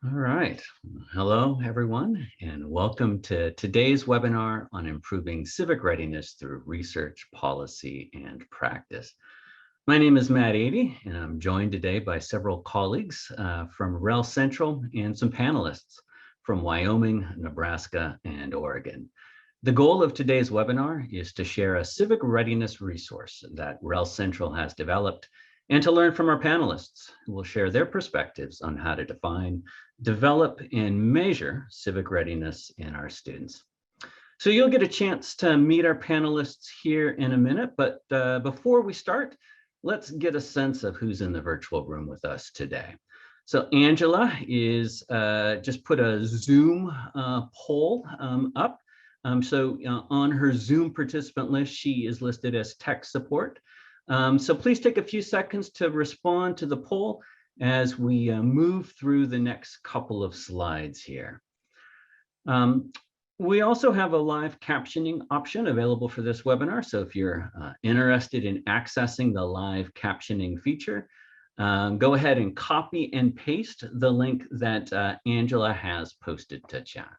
All right. Hello, everyone, and welcome to today's webinar on improving civic readiness through research, policy, and practice. My name is Mattidy, and I'm joined today by several colleagues from REL Central and some panelists from Wyoming, Nebraska, and Oregon. The goal of today's webinar is to share a civic readiness resource that REL Central has developed and to learn from our panelists who will share their perspectives on how to define, develop, and measure civic readiness in our students. So you'll get a chance to meet our panelists here in a minute, but before we start, let's get a sense of who's in the virtual room with us today. So Angela is just put a Zoom poll up. So on her Zoom participant list, she is listed as tech support. So please take a few seconds to respond to the poll as we move through the next couple of slides here. We also have a live captioning option available for this webinar. So if you're interested in accessing the live captioning feature, go ahead and copy and paste the link that Angela has posted to chat.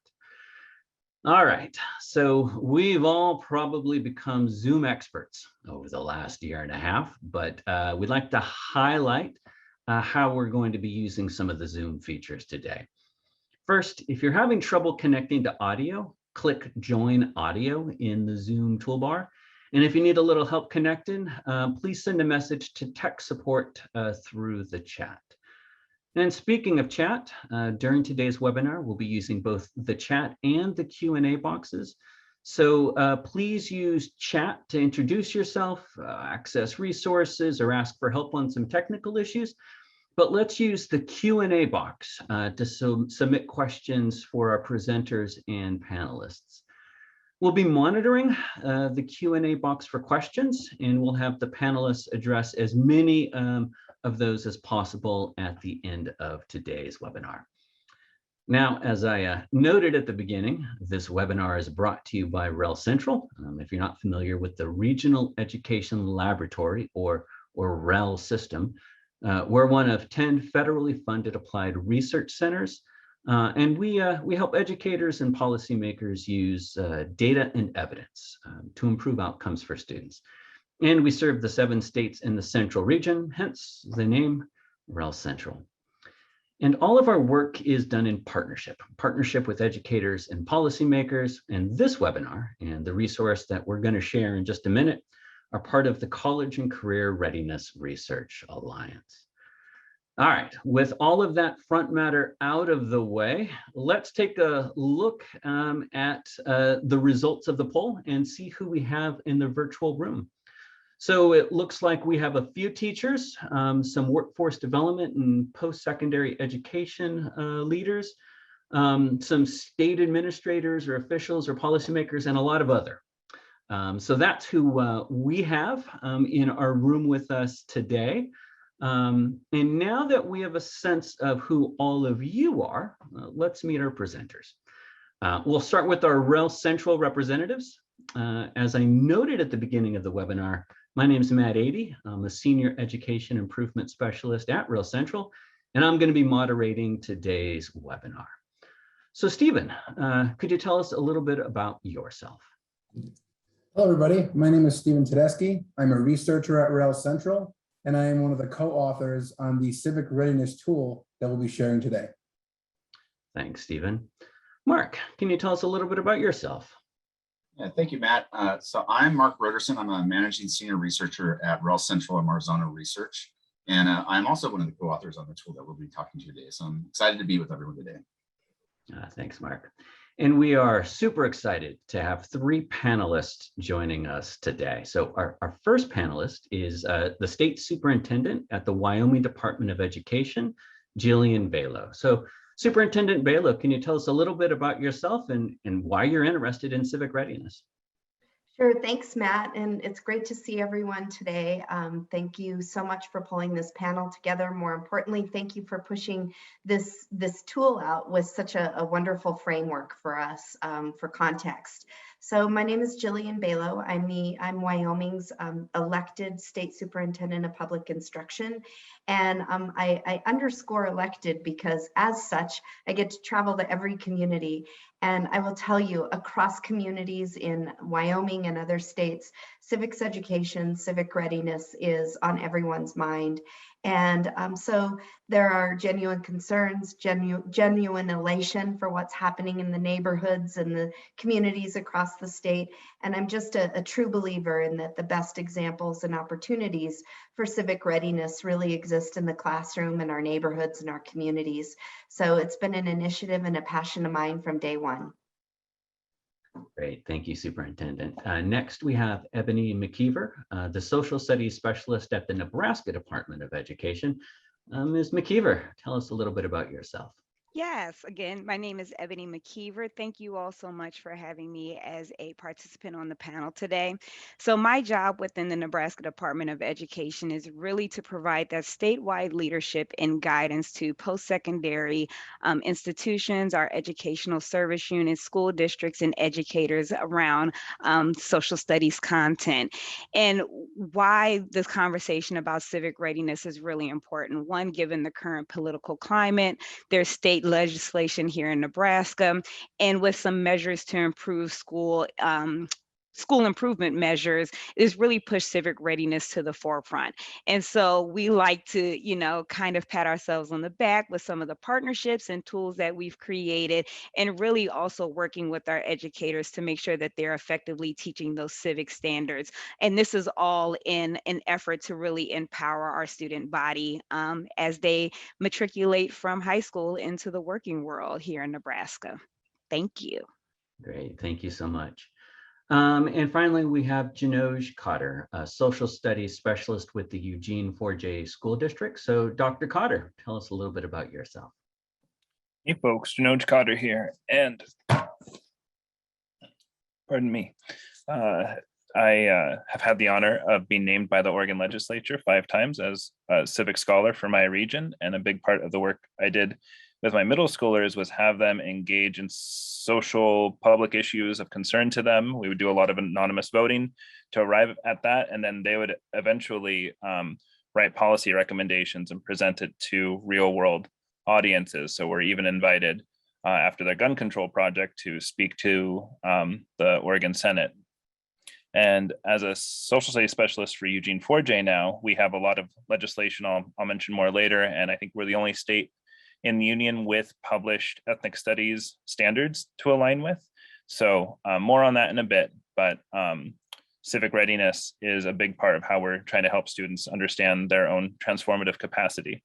All right, so we've all probably become Zoom experts over the last year and a half, but we'd like to highlight how we're going to be using some of the Zoom features today. First, if you're having trouble connecting to audio, click Join Audio in the Zoom toolbar. And if you need a little help connecting, please send a message to tech support through the chat. And speaking of chat, during today's webinar, we'll be using both the chat and the Q&A boxes. So please use chat to introduce yourself, access resources, or ask for help on some technical issues. But let's use the Q&A box to submit questions for our presenters and panelists. We'll be monitoring the Q&A box for questions, and we'll have the panelists address as many of those as possible at the end of today's webinar. Now, as I noted at the beginning, this webinar is brought to you by REL Central. If you're not familiar with the Regional Education Laboratory or REL system, we're one of 10 federally funded applied research centers, and we help educators and policymakers use data and evidence to improve outcomes for students. And we serve the 7 states in the Central region, hence the name REL Central. And all of our work is done in partnership with educators and policymakers. And this webinar and the resource that we're going to share in just a minute are part of the College and Career Readiness Research Alliance. All right, with all of that front matter out of the way, let's take a look at the results of the poll and see who we have in the virtual room. So it looks like we have a few teachers, some workforce development and post-secondary education leaders, some state administrators or officials or policymakers, and a lot of other. So that's who we have in our room with us today. And now that we have a sense of who all of you are, let's meet our presenters. We'll start with our REL Central representatives. As I noted at the beginning of the webinar, my name is Mattidy. I'm a Senior Education Improvement Specialist at REL Central, and I'm going to be moderating today's webinar. So Stephen, could you tell us a little bit about yourself? Hello, everybody. My name is Stephen Tedesky. I'm a researcher at REL Central, and I am one of the co-authors on the Civic Readiness tool that we'll be sharing today. Thanks, Stephen. Mark, can you tell us a little bit about yourself? Yeah, thank you, Matt. So I'm Mark Roderson. I'm a managing senior researcher at REL Central and Marzano Research. And I'm also one of the co-authors on the tool that we'll be talking to today. So I'm excited to be with everyone today. Thanks, Mark. And we are super excited to have 3 panelists joining us today. So our first panelist is the state superintendent at the Wyoming Department of Education, Jillian Balboa. So Superintendent Balboa, can you tell us a little bit about yourself and why you're interested in civic readiness? Sure, thanks, Matt, and it's great to see everyone today. Thank you so much for pulling this panel together. More importantly, thank you for pushing this tool out with such a wonderful framework for us for context. So my name is Jillian Balboa. I'm Wyoming's elected state superintendent of public instruction. And I underscore elected because as such, I get to travel to every community. And I will tell you, across communities in Wyoming and other states, civics education, civic readiness is on everyone's mind. And so there are genuine concerns, genuine elation for what's happening in the neighborhoods and the communities across the state. And I'm just a true believer in that the best examples and opportunities for civic readiness really exist in the classroom, in our neighborhoods, and our communities. So it's been an initiative and a passion of mine from day one. Great, thank you, Superintendent. Next, we have Ebony McKenzie, the Social Studies Specialist at the Nebraska Department of Education. Ms. McKenzie, tell us a little bit about yourself. Yes, again, my name is Ebony McKenzie. Thank you all so much for having me as a participant on the panel today. So my job within the Nebraska Department of Education is really to provide that statewide leadership and guidance to post-secondary institutions, our educational service units, school districts, and educators around social studies content. And why this conversation about civic readiness is really important. One, given the current political climate, there's state legislation here in Nebraska, and with some measures to improve school improvement measures is really push civic readiness to the forefront. And so we like to, kind of pat ourselves on the back with some of the partnerships and tools that we've created, and really also working with our educators to make sure that they're effectively teaching those civic standards. And this is all in an effort to really empower our student body as they matriculate from high school into the working world here in Nebraska. Thank you. Great, thank you so much. And finally, we have Janosh Cotter, a social studies specialist with the Eugene 4J school district. So Dr. Cotter, tell us a little bit about yourself. Hey folks, Janosh Cotter here, and pardon me. I have had the honor of being named by the Oregon legislature 5 times as a civic scholar for my region, and a big part of the work I did with my middle schoolers was have them engage in social public issues of concern to them. We would do a lot of anonymous voting to arrive at that, and then they would eventually write policy recommendations and present it to real world audiences. So we're even invited after their gun control project to speak to the Oregon Senate. And as a social studies specialist for Eugene 4J now, we have a lot of legislation I'll mention more later. And I think we're the only state in the union with published ethnic studies standards to align with. So more on that in a bit, but civic readiness is a big part of how we're trying to help students understand their own transformative capacity.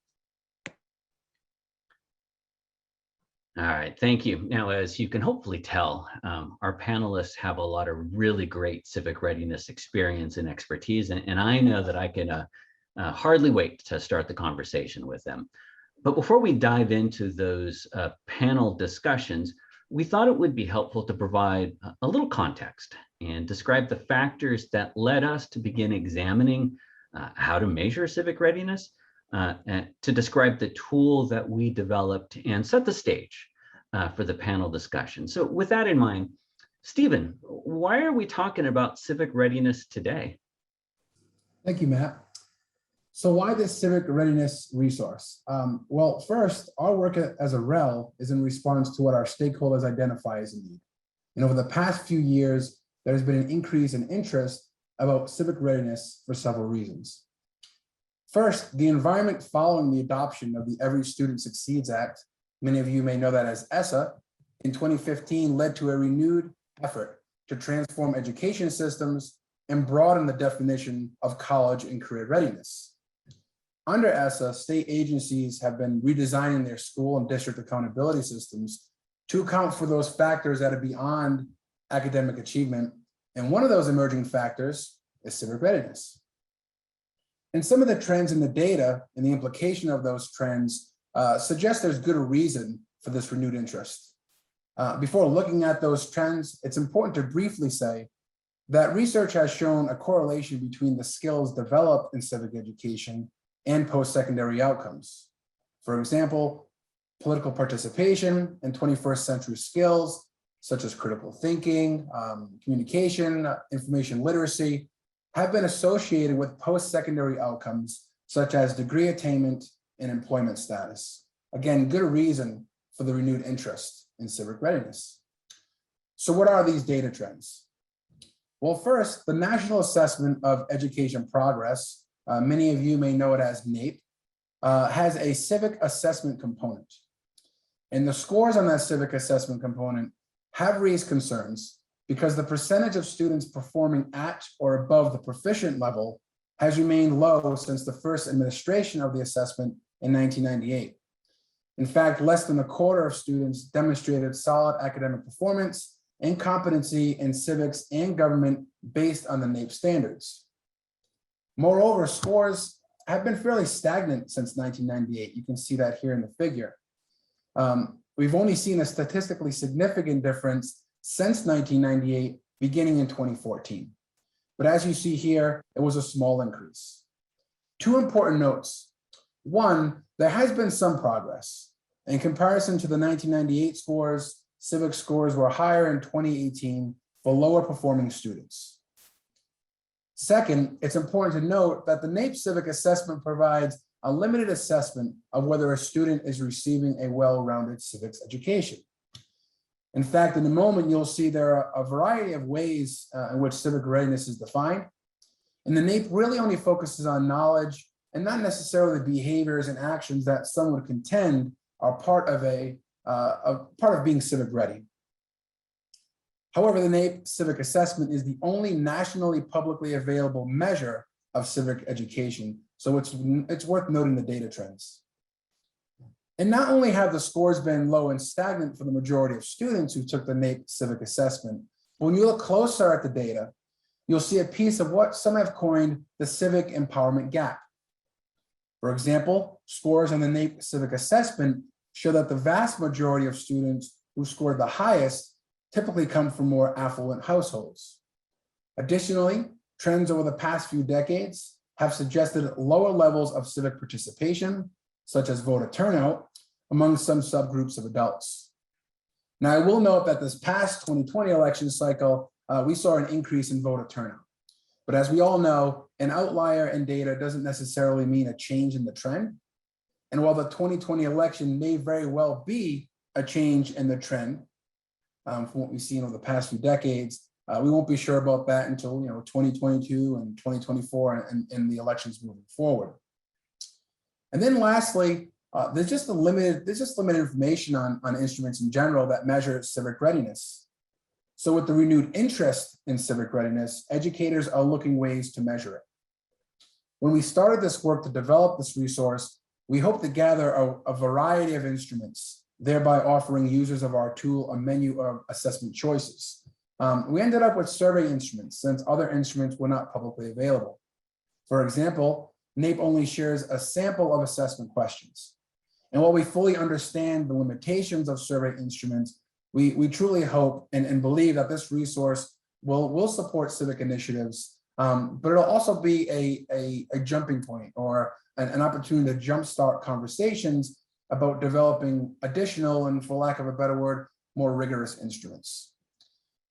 All right, thank you. Now, as you can hopefully tell, our panelists have a lot of really great civic readiness experience and expertise, and I know that I can hardly wait to start the conversation with them. But before we dive into those panel discussions, we thought it would be helpful to provide a little context and describe the factors that led us to begin examining how to measure civic readiness, and to describe the tool that we developed and set the stage for the panel discussion. So with that in mind, Stephen, why are we talking about civic readiness today? Thank you, Matt. So why this civic readiness resource? Well, first, our work as a REL is in response to what our stakeholders identify as a need. And over the past few years, there's been an increase in interest about civic readiness for several reasons. First, the environment following the adoption of the Every Student Succeeds Act, many of you may know that as ESSA, in 2015 led to a renewed effort to transform education systems and broaden the definition of college and career readiness. Under ESSA, state agencies have been redesigning their school and district accountability systems to account for those factors that are beyond academic achievement. And one of those emerging factors is civic readiness. And some of the trends in the data and the implication of those trends suggest there's good reason for this renewed interest. Before looking at those trends, it's important to briefly say that research has shown a correlation between the skills developed in civic education and post-secondary outcomes. For example, political participation and 21st century skills such as critical thinking, communication, information literacy, have been associated with post-secondary outcomes such as degree attainment and employment status. Again, good reason for the renewed interest in civic readiness. So what are these data trends? Well, first, the National Assessment of Education Progress, many of you may know it as NAEP, has a civic assessment component. And the scores on that civic assessment component have raised concerns because the percentage of students performing at or above the proficient level has remained low since the first administration of the assessment in 1998. In fact, less than a quarter of students demonstrated solid academic performance and competency in civics and government based on the NAEP standards. Moreover, scores have been fairly stagnant since 1998. You can see that here in the figure. We've only seen a statistically significant difference since 1998, beginning in 2014. But as you see here, it was a small increase. Two important notes. One, there has been some progress. In comparison to the 1998 scores, civic scores were higher in 2018 for lower performing students. Second, it's important to note that the NAEP civic assessment provides a limited assessment of whether a student is receiving a well-rounded civics education. In fact, in a moment, you'll see there are a variety of ways in which civic readiness is defined. And the NAEP really only focuses on knowledge and not necessarily behaviors and actions that some would contend are part of being civic ready. However, the NAEP civic assessment is the only nationally publicly available measure of civic education. So it's worth noting the data trends. And not only have the scores been low and stagnant for the majority of students who took the NAEP civic assessment, but when you look closer at the data, you'll see a piece of what some have coined the civic empowerment gap. For example, scores on the NAEP civic assessment show that the vast majority of students who scored the highest typically come from more affluent households. Additionally, trends over the past few decades have suggested lower levels of civic participation, such as voter turnout, among some subgroups of adults. Now, I will note that this past 2020 election cycle, we saw an increase in voter turnout. But as we all know, an outlier in data doesn't necessarily mean a change in the trend. And while the 2020 election may very well be a change in the trend from what we've seen over the past few decades, we won't be sure about that until 2022 and 2024 and the elections moving forward. And then lastly, there's just limited information on instruments in general that measure civic readiness. So with the renewed interest in civic readiness, educators are looking ways to measure it. When we started this work to develop this resource, we hope to gather a variety of instruments, thereby offering users of our tool a menu of assessment choices. We ended up with survey instruments since other instruments were not publicly available. For example, NAEP only shares a sample of assessment questions. And while we fully understand the limitations of survey instruments, we truly hope and believe that this resource will support civic initiatives, but it'll also be a jumping point or an opportunity to jumpstart conversations about developing additional and, for lack of a better word, more rigorous instruments.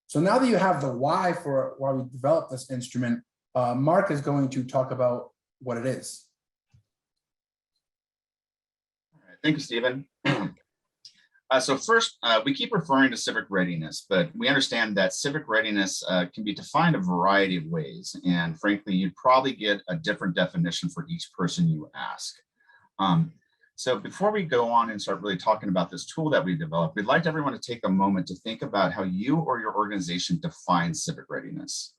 So now that you have the why for why we developed this instrument, Mark is going to talk about what it is. All right, thank you, Stephen. So first, we keep referring to civic readiness, but we understand that civic readiness can be defined a variety of ways. And frankly, you'd probably get a different definition for each person you ask. So before we go on and start really talking about this tool that we developed, we'd like everyone to take a moment to think about how you or your organization defines civic readiness.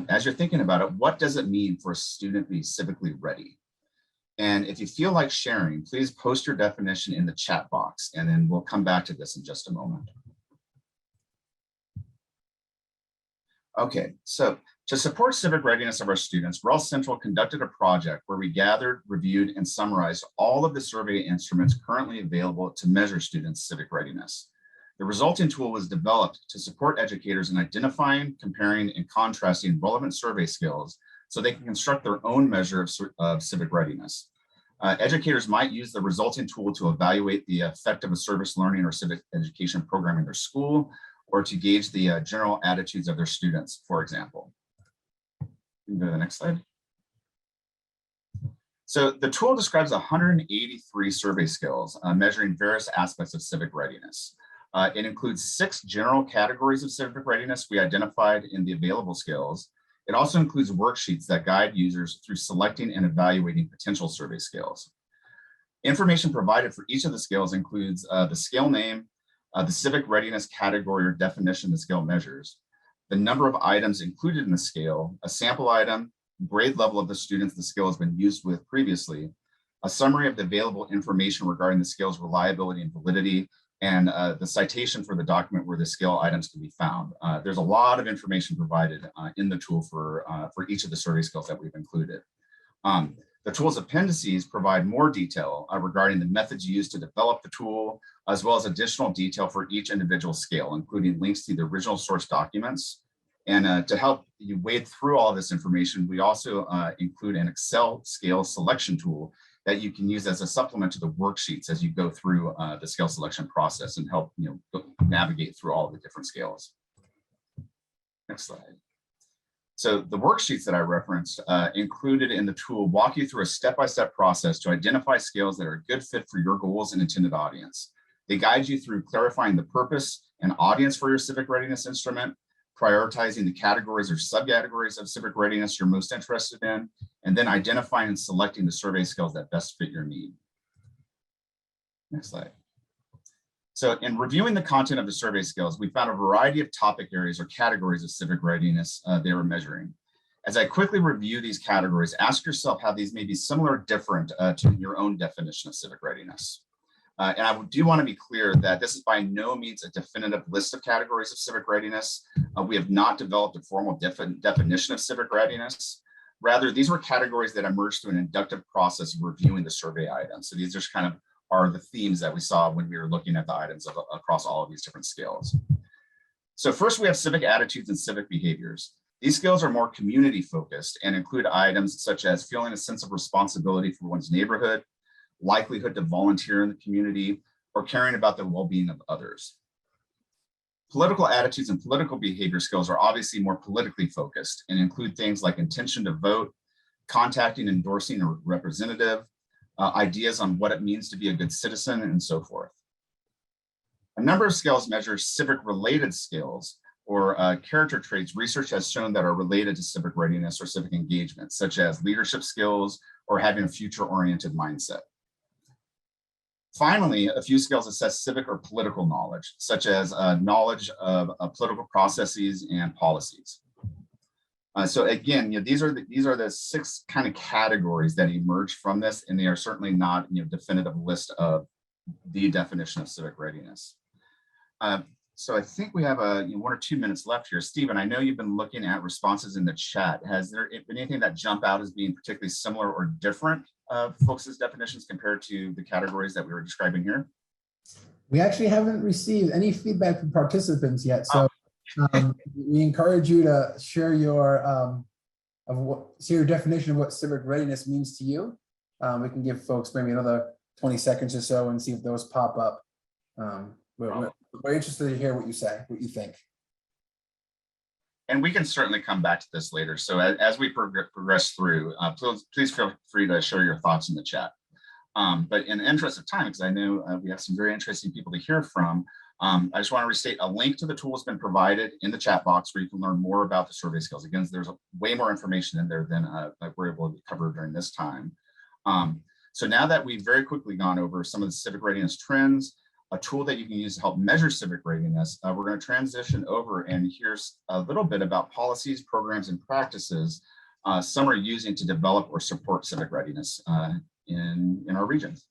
As you're thinking about it, what does it mean for a student to be civically ready? And if you feel like sharing, please post your definition in the chat box, and then we'll come back to this in just a moment. Okay, so to support civic readiness of our students, REL Central conducted a project where we gathered, reviewed, and summarized all of the survey instruments currently available to measure students' civic readiness. The resulting tool was developed to support educators in identifying, comparing, and contrasting relevant survey skills so they can construct their own measure of civic readiness. Educators might use the resulting tool to evaluate the effect of a service learning or civic education program in their school, or to gauge the general attitudes of their students, for example. You can go to the next slide. So the tool describes 183 survey skills measuring various aspects of civic readiness. It includes 6 general categories of civic readiness we identified in the available skills. It also includes worksheets that guide users through selecting and evaluating potential survey skills. Information provided for each of the skills includes the scale name, the civic readiness category or definition the scale measures, the number of items included in the scale, a sample item, grade level of the students the scale has been used with previously, a summary of the available information regarding the scale's reliability and validity, and the citation for the document where the scale items can be found. There's a lot of information provided in the tool for each of the survey skills that we've included. The tool's appendices provide more detail regarding the methods used to develop the tool, as well as additional detail for each individual scale, including links to the original source documents. And to help you wade through all this information, we also include an Excel scale selection tool that you can use as a supplement to the worksheets as you go through the scale selection process and help navigate through all the different scales. Next slide. So the worksheets that I referenced included in the tool walk you through a step-by-step process to identify scales that are a good fit for your goals and intended audience. They guide you through clarifying the purpose and audience for your civic readiness instrument, prioritizing the categories or subcategories of civic readiness you're most interested in, and then identifying and selecting the survey skills that best fit your need. Next slide. So in reviewing the content of the survey skills, we found a variety of topic areas or categories of civic readiness they were measuring. As I quickly review these categories, ask yourself how these may be similar or different to your own definition of civic readiness. And I do want to be clear that this is by no means a definitive list of categories of civic readiness. We have not developed a formal definition of civic readiness. Rather, these were categories that emerged through an inductive process of reviewing the survey items. So these just kind of are the themes that we saw when we were looking at the items across all of these different scales. So first, we have civic attitudes and civic behaviors. These skills are more community focused and include items such as feeling a sense of responsibility for one's neighborhood, likelihood to volunteer in the community, or caring about the well-being of others. Political attitudes and political behavior skills are obviously more politically focused and include things like intention to vote, contacting, endorsing a representative, ideas on what it means to be a good citizen, and so forth. A number of skills measure civic-related skills or character traits research has shown that are related to civic readiness or civic engagement, such as leadership skills or having a future-oriented mindset. Finally, a few skills assess civic or political knowledge, such as knowledge of political processes and policies. So again, these are the 6 kind of categories that emerge from this, and they are certainly not definitive list of the definition of civic readiness. So I think we have 1 or 2 minutes left here. Stephen, I know you've been looking at responses in the chat. Has there been anything that jump out as being particularly similar or different folks' definitions compared to the categories that we were describing here? We actually haven't received any feedback from participants yet, so we encourage you to share your definition of what civic readiness means to you. We can give folks maybe another 20 seconds or so and see if those pop up. We're interested to hear what you say, what you think. And we can certainly come back to this later. So as we progress through, please feel free to share your thoughts in the chat. But in the interest of time, because I know we have some very interesting people to hear from, I just want to restate a link to the tool has been provided in the chat box where you can learn more about the survey skills. Again, there's way more information in there than we're able to cover during this time. So now that we've very quickly gone over some of the civic readiness trends, a tool that you can use to help measure civic readiness, we're going to transition over and here's a little bit about policies, programs, and practices some are using to develop or support civic readiness in our regions.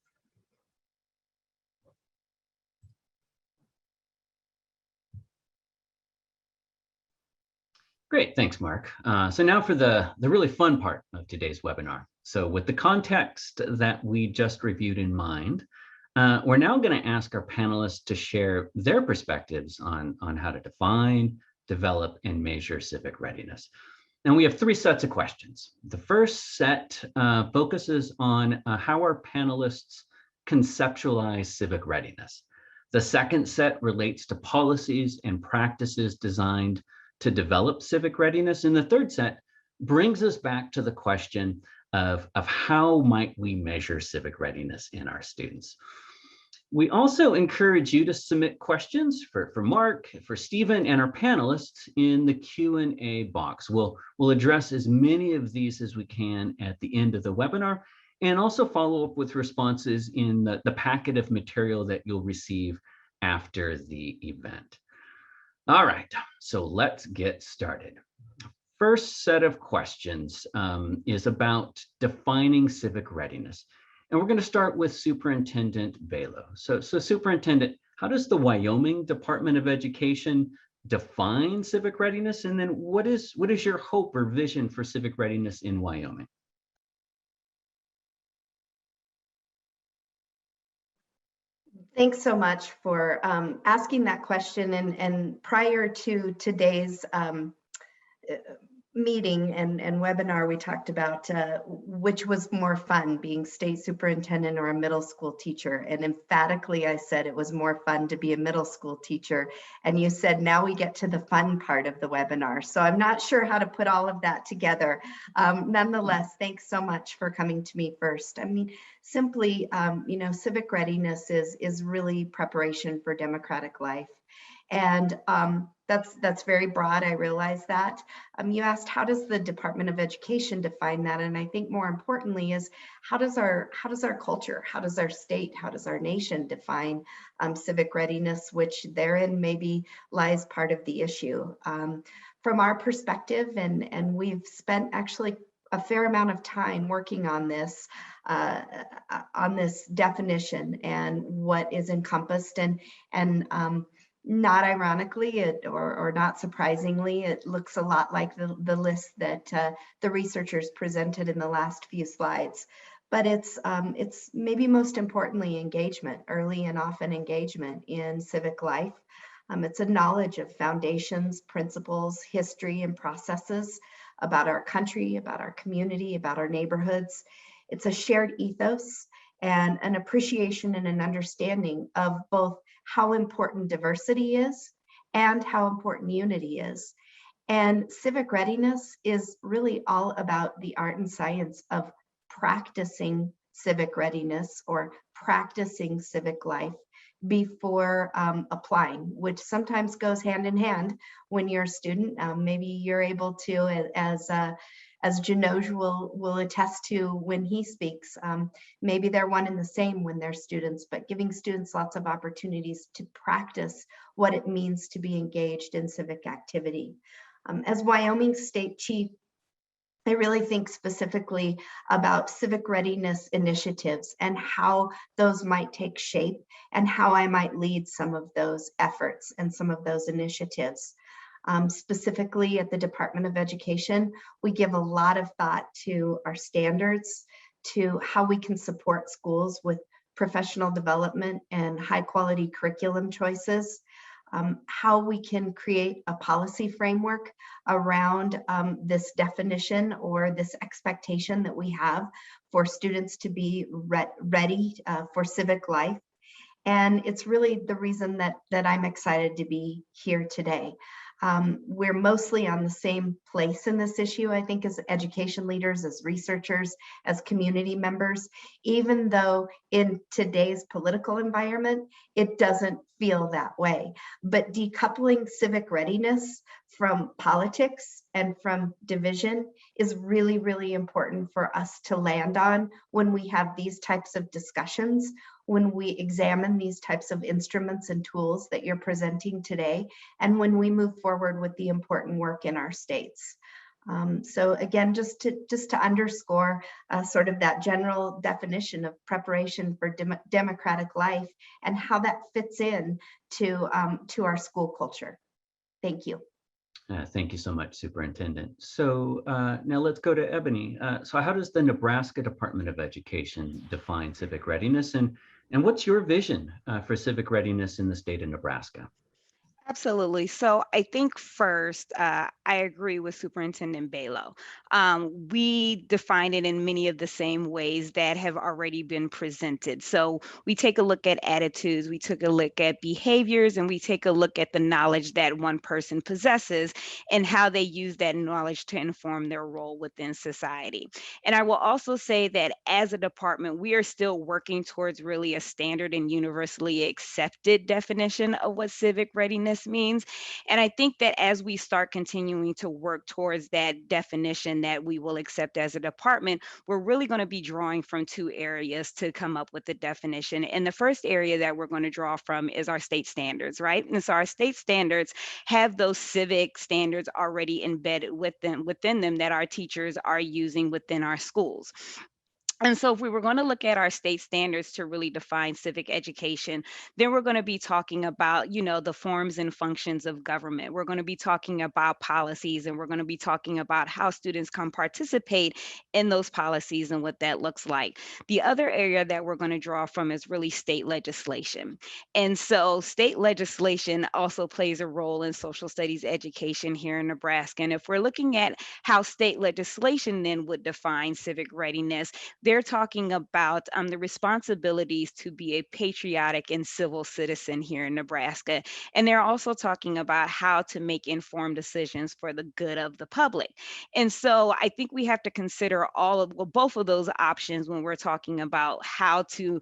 Great, thanks, Mark. So now for the really fun part of today's webinar. So with the context that we just reviewed in mind, we're now going to ask our panelists to share their perspectives on how to define, develop, and measure civic readiness. And we have 3 sets of questions. The first set focuses on how our panelists conceptualize civic readiness. The second set relates to policies and practices designed to develop civic readiness. And the third set brings us back to the question of how might we measure civic readiness in our students. We also encourage you to submit questions for Mark, for Stephen, and our panelists in the Q&A box. We'll address as many of these as we can at the end of the webinar, and also follow up with responses in the packet of material that you'll receive after the event. All right, so let's get started. First set of questions is about defining civic readiness. And we're going to start with Superintendent Balboa. So Superintendent, how does the Wyoming Department of Education define civic readiness? And then what is your hope or vision for civic readiness in Wyoming? Thanks so much for asking that question. And prior to today's meeting and webinar, we talked about which was more fun, being state superintendent or a middle school teacher. And emphatically, I said it was more fun to be a middle school teacher. And you said, now we get to the fun part of the webinar. So I'm not sure how to put all of that together. Nonetheless, thanks so much for coming to me first. I mean, simply, you know, civic readiness is really preparation for democratic life. And that's very broad. I realize that. You asked, how does the Department of Education define that? And I think more importantly is how does our culture, how does our state, how does our nation define civic readiness, which therein maybe lies part of the issue. From our perspective, and we've spent actually a fair amount of time working on this definition and what is encompassed, and not ironically, or not surprisingly, it looks a lot like the list that the researchers presented in the last few slides. But it's maybe most importantly engagement, early and often engagement in civic life. It's a knowledge of foundations, principles, history, and processes about our country, about our community, about our neighborhoods. It's a shared ethos and an appreciation and an understanding of both how important diversity is and how important unity is. And civic readiness is really all about the art and science of practicing civic readiness or practicing civic life before applying, which sometimes goes hand in hand when you're a student. Maybe you're able to, as Janosh will attest to when he speaks, maybe they're one and the same when they're students, but giving students lots of opportunities to practice what it means to be engaged in civic activity. As Wyoming State Chief, I really think specifically about civic readiness initiatives and how those might take shape and how I might lead some of those efforts and some of those initiatives. Specifically at the Department of Education, we give a lot of thought to our standards, to how we can support schools with professional development and high quality curriculum choices, how we can create a policy framework around this definition or this expectation that we have for students to be ready for civic life. And it's really the reason that I'm excited to be here today. We're mostly on the same place in this issue, I think, as education leaders, as researchers, as community members, even though in today's political environment, it doesn't feel that way. But decoupling civic readiness from politics and from division is really, really important for us to land on when we have these types of discussions, when we examine these types of instruments and tools that you're presenting today, and when we move forward with the important work in our states. So again, just to underscore sort of that general definition of preparation for democratic life and how that fits in to our school culture. Thank you. Thank you so much, Superintendent. So now let's go to Ebony. So how does the Nebraska Department of Education define civic readiness, and what's your vision for civic readiness in the state of Nebraska? Absolutely. So I think first, I agree with Superintendent Balo. We define it in many of the same ways that have already been presented. So we take a look at attitudes, we took a look at behaviors, and we take a look at the knowledge that one person possesses and how they use that knowledge to inform their role within society. And I will also say that as a department, we are still working towards really a standard and universally accepted definition of what civic readiness means. And I think that as we start continuing to work towards that definition that we will accept as a department, we're really going to be drawing from two areas to come up with the definition. And the first area that we're going to draw from is our state standards, right? And so our state standards have those civic standards already embedded within them that our teachers are using within our schools. And so if we were going to look at our state standards to really define civic education, then we're going to be talking about, the forms and functions of government. We're going to be talking about policies, and we're going to be talking about how students can participate in those policies and what that looks like. The other area that we're going to draw from is really state legislation. And so state legislation also plays a role in social studies education here in Nebraska. And if we're looking at how state legislation then would define civic readiness, they're talking about the responsibilities to be a patriotic and civil citizen here in Nebraska. And they're also talking about how to make informed decisions for the good of the public. And so I think we have to consider both of those options when we're talking about how to,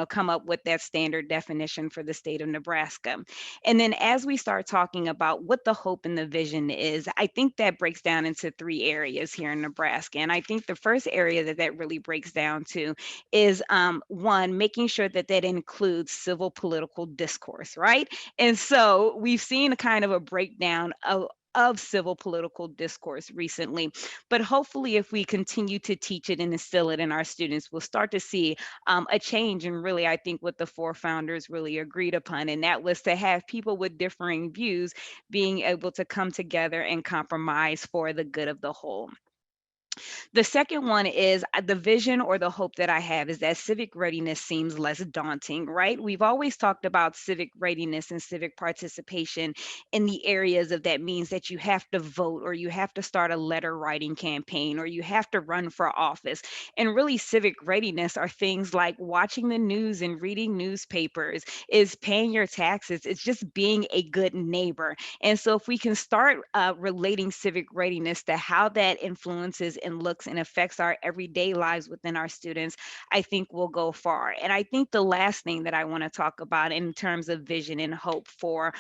come up with that standard definition for the state of Nebraska. And then as we start talking about what the hope and the vision is, I think that breaks down into three areas here in Nebraska. And I think the first area that really breaks down to is one, making sure that that includes civil political discourse, right? And so we've seen a kind of a breakdown of civil political discourse recently. But hopefully, if we continue to teach it and instill it in our students, we'll start to see a change. And really, I think what the four founders really agreed upon, and that was to have people with differing views being able to come together and compromise for the good of the whole. The second one is the vision or the hope that I have is that civic readiness seems less daunting, right? We've always talked about civic readiness and civic participation in the areas of that means that you have to vote, or you have to start a letter writing campaign, or you have to run for office. And really, civic readiness are things like watching the news and reading newspapers, is paying your taxes, it's just being a good neighbor. And so if we can start relating civic readiness to how that influences and looks and affects our everyday lives within our students, I think we'll go far. And I think the last thing that I want to talk about in terms of vision and hope for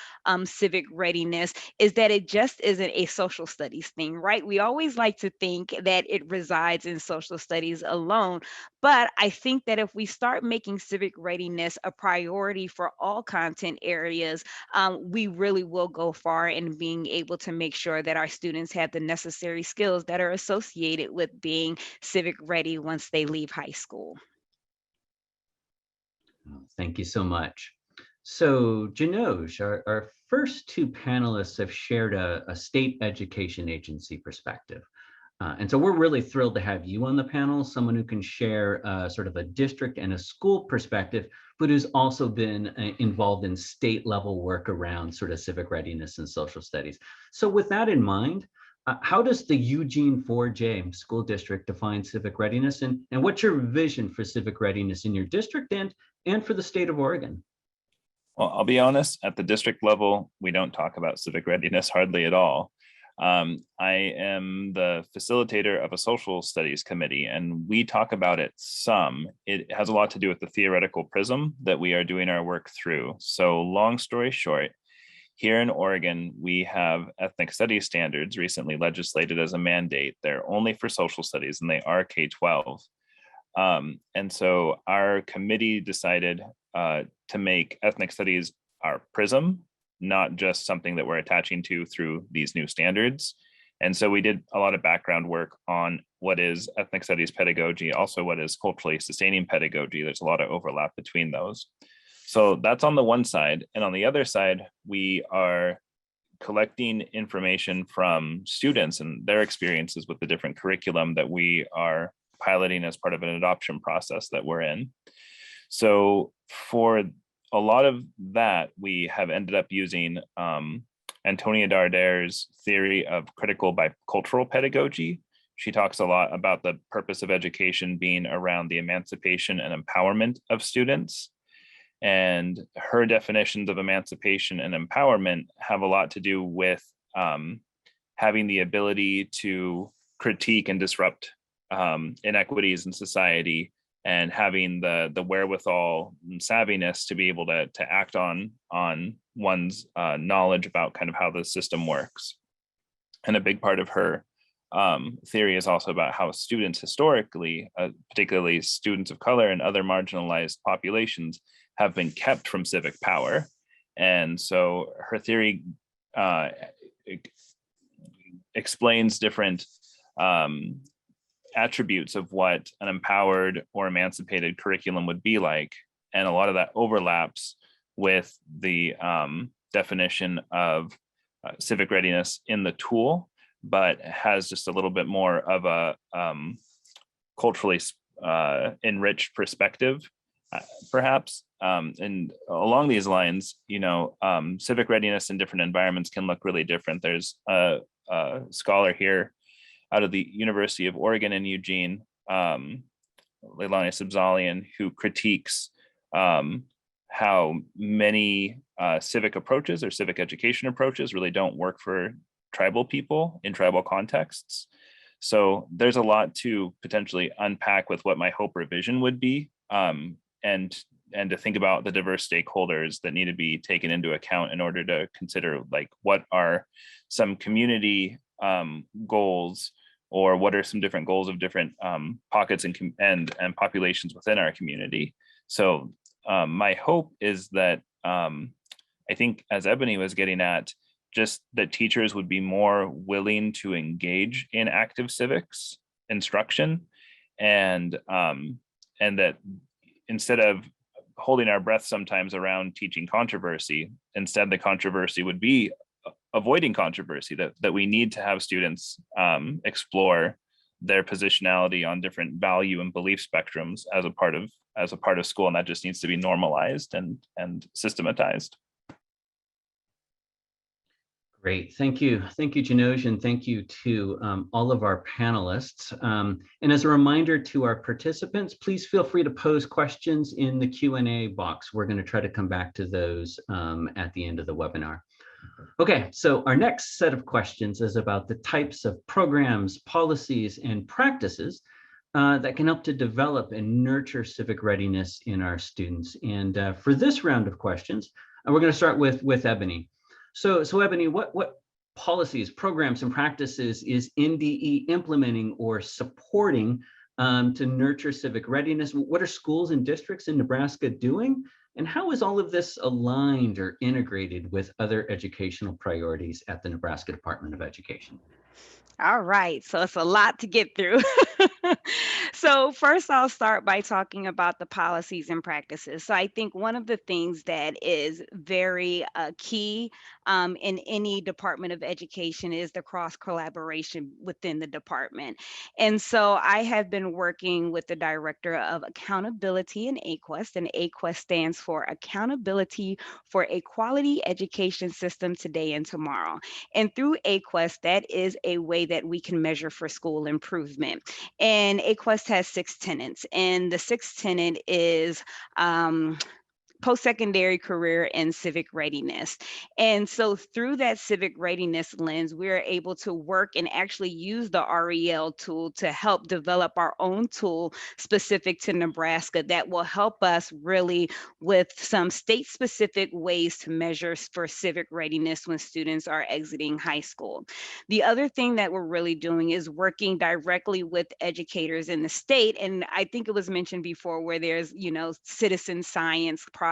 civic readiness is that it just isn't a social studies thing, right? We always like to think that it resides in social studies alone, but I think that if we start making civic readiness a priority for all content areas, we really will go far in being able to make sure that our students have the necessary skills that are associated with being civic ready once they leave high school. Thank you so much. So Janosh, our first two panelists have shared a state education agency perspective. And so we're really thrilled to have you on the panel, someone who can share sort of a district and a school perspective, but who's also been involved in state level work around sort of civic readiness and social studies. So with that in mind, how does the Eugene 4J school district define civic readiness, and what's your vision for civic readiness in your district and for the state of Oregon? Well, I'll be honest, at the district level, we don't talk about civic readiness hardly at all. I am the facilitator of a social studies committee, and we talk about it some. It has a lot to do with the theoretical prism that we are doing our work through. So long story short, here in Oregon, we have ethnic studies standards recently legislated as a mandate. They're only for social studies, and they are K-12. And so our committee decided to make ethnic studies our prism, not just something that we're attaching to through these new standards. And so we did a lot of background work on what is ethnic studies pedagogy, also what is culturally sustaining pedagogy. There's a lot of overlap between those. So that's on the one side. And on the other side, we are collecting information from students and their experiences with the different curriculum that we are piloting as part of an adoption process that we're in. So for a lot of that we have ended up using Antonia Darder's theory of critical bicultural pedagogy. She talks a lot about the purpose of education being around the emancipation and empowerment of students. And her definitions of emancipation and empowerment have a lot to do with having the ability to critique and disrupt inequities in society, and having the wherewithal and savviness to be able to act on one's knowledge about kind of how the system works. And a big part of her theory is also about how students historically, particularly students of color and other marginalized populations, have been kept from civic power. And so her theory explains different attributes of what an empowered or emancipated curriculum would be like. And a lot of that overlaps with the definition of civic readiness in the tool, but has just a little bit more of a culturally enriched perspective, perhaps. And along these lines, civic readiness in different environments can look really different. There's a scholar here out of the University of Oregon in Eugene, Leilani Sabzalian, who critiques how many civic approaches or civic education approaches really don't work for tribal people in tribal contexts. So there's a lot to potentially unpack with what my hope or vision would be, and to think about the diverse stakeholders that need to be taken into account in order to consider, like, what are some community goals, or what are some different goals of different pockets and populations within our community. So my hope is that I think, as Ebony was getting at, just that teachers would be more willing to engage in active civics instruction, and that instead of holding our breath sometimes around teaching controversy, instead the controversy would be avoiding controversy, that we need to have students explore their positionality on different value and belief spectrums as a part of school, and that just needs to be normalized and systematized. Great, thank you, Janosh, and thank you to all of our panelists. And as a reminder to our participants, please feel free to pose questions in the Q&A box. We're going to try to come back to those at the end of the webinar. Okay, so our next set of questions is about the types of programs, policies, and practices that can help to develop and nurture civic readiness in our students. And for this round of questions, we're going to start with Ebony. So Ebony, what policies, programs, and practices is NDE implementing or supporting to nurture civic readiness? What are schools and districts in Nebraska doing? And how is all of this aligned or integrated with other educational priorities at the Nebraska Department of Education? All right, so it's a lot to get through. So first, I'll start by talking about the policies and practices. So I think one of the things that is very key in any Department of Education is the cross collaboration within the department. And so I have been working with the Director of Accountability in AQUEST, and AQUEST stands for Accountability for a Quality Education System Today and Tomorrow. And through AQUEST, that is a way that we can measure for school improvement. And AQUEST has 6 tenets, and the 6th tenet is post-secondary career and civic readiness. And so through that civic readiness lens, we're able to work and actually use the REL tool to help develop our own tool specific to Nebraska that will help us really with some state-specific ways to measure for civic readiness when students are exiting high school. The other thing that we're really doing is working directly with educators in the state. And I think it was mentioned before where there's, citizen science projects.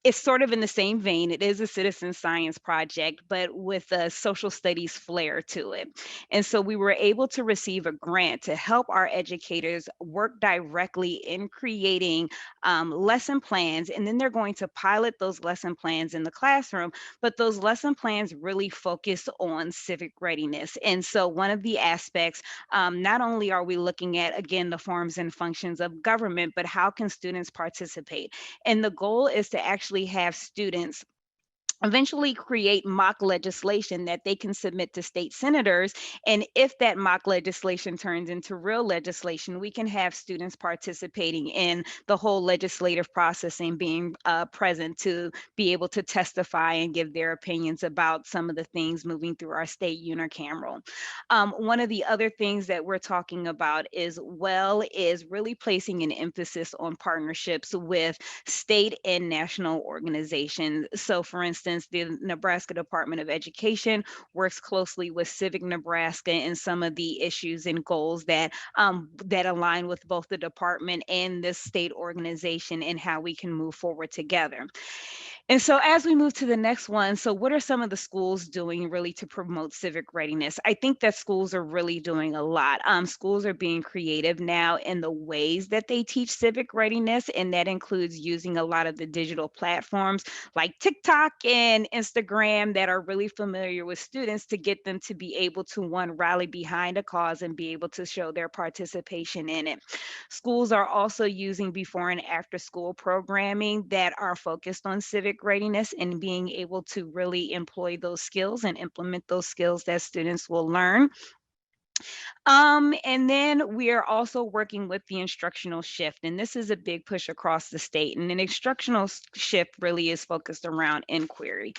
it's sort of in the same vein. It is a citizen science project, but with a social studies flair to it. And so we were able to receive a grant to help our educators work directly in creating lesson plans. And then they're going to pilot those lesson plans in the classroom, but those lesson plans really focus on civic readiness. And so one of the aspects, not only are we looking at, again, the forms and functions of government, but how can students participate? And the goal is to actually have students eventually create mock legislation that they can submit to state senators. And if that mock legislation turns into real legislation, we can have students participating in the whole legislative process and being present to be able to testify and give their opinions about some of the things moving through our state unicameral. One of the other things that we're talking about is really placing an emphasis on partnerships with state and national organizations. So for instance, the Nebraska Department of Education works closely with Civic Nebraska in some of the issues and goals that that align with both the department and this state organization and how we can move forward together. And so as we move to the next one, so what are some of the schools doing really to promote civic readiness? I think that schools are really doing a lot. Schools are being creative now in the ways that they teach civic readiness, and that includes using a lot of the digital platforms like TikTok and Instagram that are really familiar with students to get them to be able to, one, rally behind a cause and be able to show their participation in it. Schools are also using before and after school programming that are focused on civic readiness and being able to really employ those skills and implement those skills that students will learn. And then we are also working with the instructional shift, and this is a big push across the state. And an instructional shift really is focused around inquiry.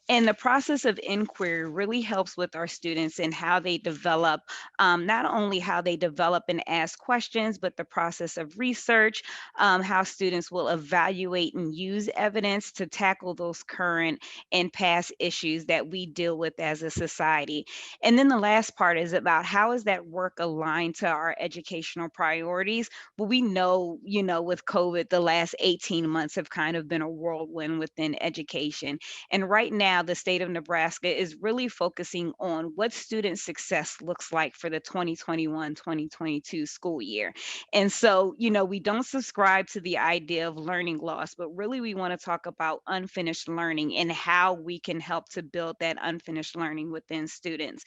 And the process of inquiry really helps with our students in how they develop, not only how they develop and ask questions, but the process of research, how students will evaluate and use evidence to tackle those current and past issues that we deal with as a society. And then the last part is about how is that work aligned to our educational priorities? But we know, with COVID, the last 18 months have kind of been a whirlwind within education. And right now, the state of Nebraska is really focusing on what student success looks like for the 2021-2022 school year. And so, we don't subscribe to the idea of learning loss, but really we want to talk about unfinished learning and how we can help to build that unfinished learning within students.